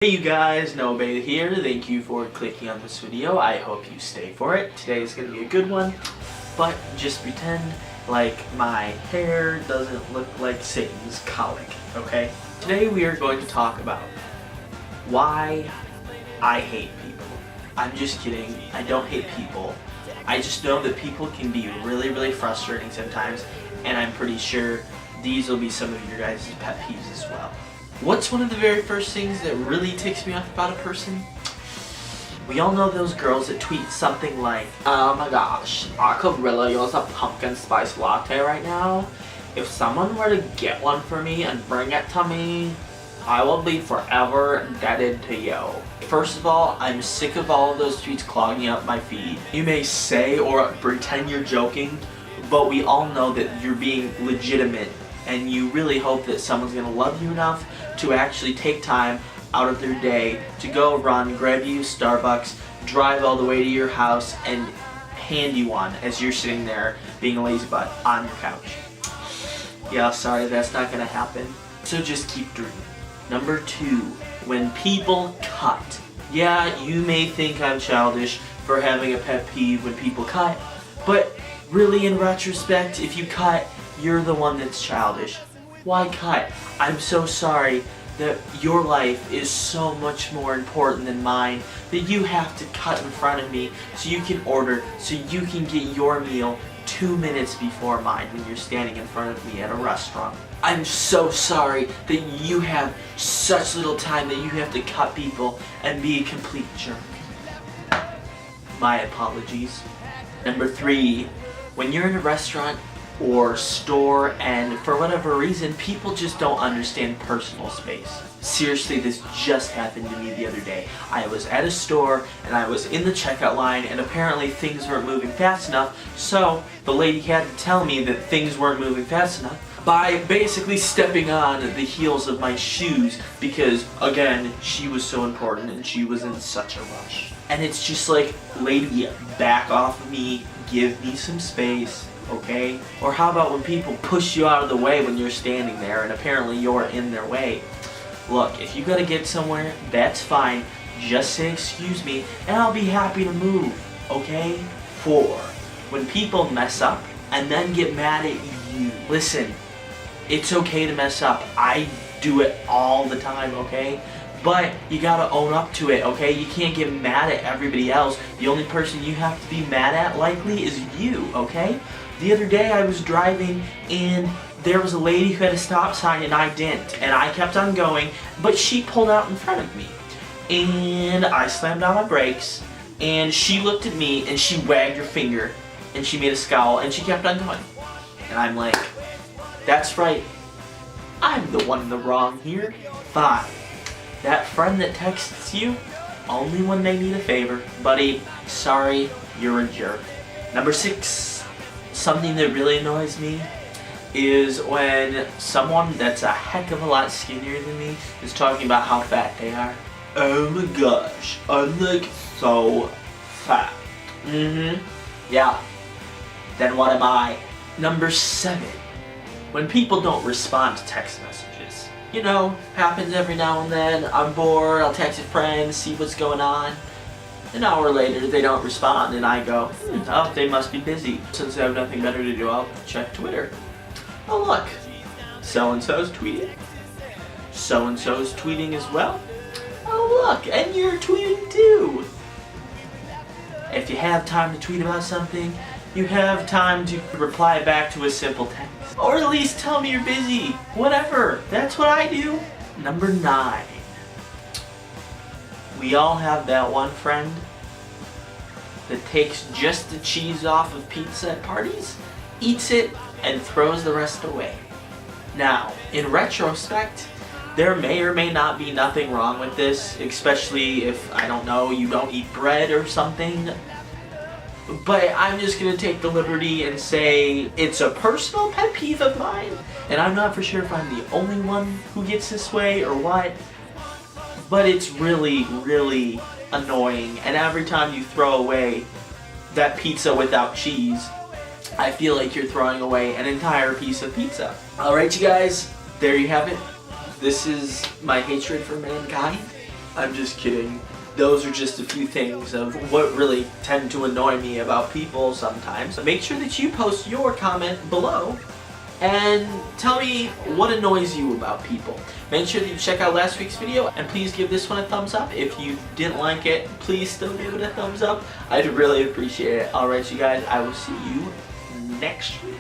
Hey you guys, Nobe here. Thank you for clicking on this video. I hope you stay for it. Today is going to be a good one, but just pretend like my hair doesn't look like Satan's colic, okay? Today we are going to talk about why I hate people. I'm just kidding. I don't hate people. I just know that people can be really frustrating sometimes, and I'm pretty sure these will be some of your guys' pet peeves as well. What's one of the very first things that really ticks me off about a person? We all know those girls that tweet something like, "Oh my gosh, I could really use a pumpkin spice latte right now. If someone were to get one for me and bring it to me, I will be forever indebted to you." First of all, I'm sick of all of those tweets clogging up my feed. You may say or pretend you're joking, but we all know that you're being legitimate, and you really hope that someone's gonna love you enough to actually take time out of their day to go run, grab you Starbucks, drive all the way to your house, and hand you one as you're sitting there being a lazy butt on your couch. Yeah, sorry, that's not gonna happen. So just keep dreaming. Number 2, when people cut. Yeah, you may think I'm childish for having a pet peeve when people cut, but really in retrospect, if you cut, you're the one that's childish. Why cut? I'm so sorry that your life is so much more important than mine that you have to cut in front of me so you can order, so you can get your meal 2 minutes before mine when you're standing in front of me at a restaurant. I'm so sorry that you have such little time that you have to cut people and be a complete jerk. My apologies. Number 3, when you're in a restaurant or store and for whatever reason people just don't understand personal space. Seriously, this just happened to me the other day. I was at a store and I was in the checkout line and apparently things weren't moving fast enough, so the lady had to tell me that things weren't moving fast enough by basically stepping on the heels of my shoes because, again, she was so important and she was in such a rush. And it's just like, lady, back off of me, give me some space. Okay? Or how about when people push you out of the way when you're standing there and apparently you're in their way? Look, if you gotta get somewhere, that's fine. Just say excuse me and I'll be happy to move, okay? 4, when people mess up and then get mad at you. Listen, it's okay to mess up. I do it all the time, okay? But you gotta own up to it, okay? You can't get mad at everybody else. The only person you have to be mad at likely is you, okay? The other day I was driving and there was a lady who had a stop sign and I didn't. And I kept on going, but she pulled out in front of me. And I slammed on my brakes and she looked at me and she wagged her finger and she made a scowl and she kept on going. And I'm like, that's right, I'm the one in the wrong here. 5, that friend that texts you only when they need a favor. Buddy, sorry, you're a jerk. Number 6. Something that really annoys me is when someone that's a heck of a lot skinnier than me is talking about how fat they are. Oh my gosh, I'm like so fat. Yeah. Then what am I? Number 7. When people don't respond to text messages. You know, happens every now and then. I'm bored, I'll text a friend, see what's going on. An hour later, they don't respond, and I go, oh, they must be busy. Since I have nothing better to do, I'll check Twitter. Oh, look, so-and-so's tweeting. So-and-so's tweeting as well. Oh, look, and you're tweeting too. If you have time to tweet about something, you have time to reply back to a simple text. Or at least tell me you're busy. Whatever, that's what I do. Number 9. We all have that one friend that takes just the cheese off of pizza at parties, eats it, and throws the rest away. Now, in retrospect, there may or may not be nothing wrong with this, especially if, I don't know, you don't eat bread or something. But I'm just gonna take the liberty and say it's a personal pet peeve of mine, and I'm not for sure if I'm the only one who gets this way or what. But it's really annoying, and every time you throw away that pizza without cheese, I feel like you're throwing away an entire piece of pizza. Alright you guys, there you have it. This is my hatred for mankind. I'm just kidding. Those are just a few things of what really tend to annoy me about people sometimes. Make sure that you post your comment below and tell me what annoys you about people. Make sure that you check out last week's video and please give this one a thumbs up. If you didn't like it, please still give it a thumbs up. I'd really appreciate it. Alright you guys, I will see you next week.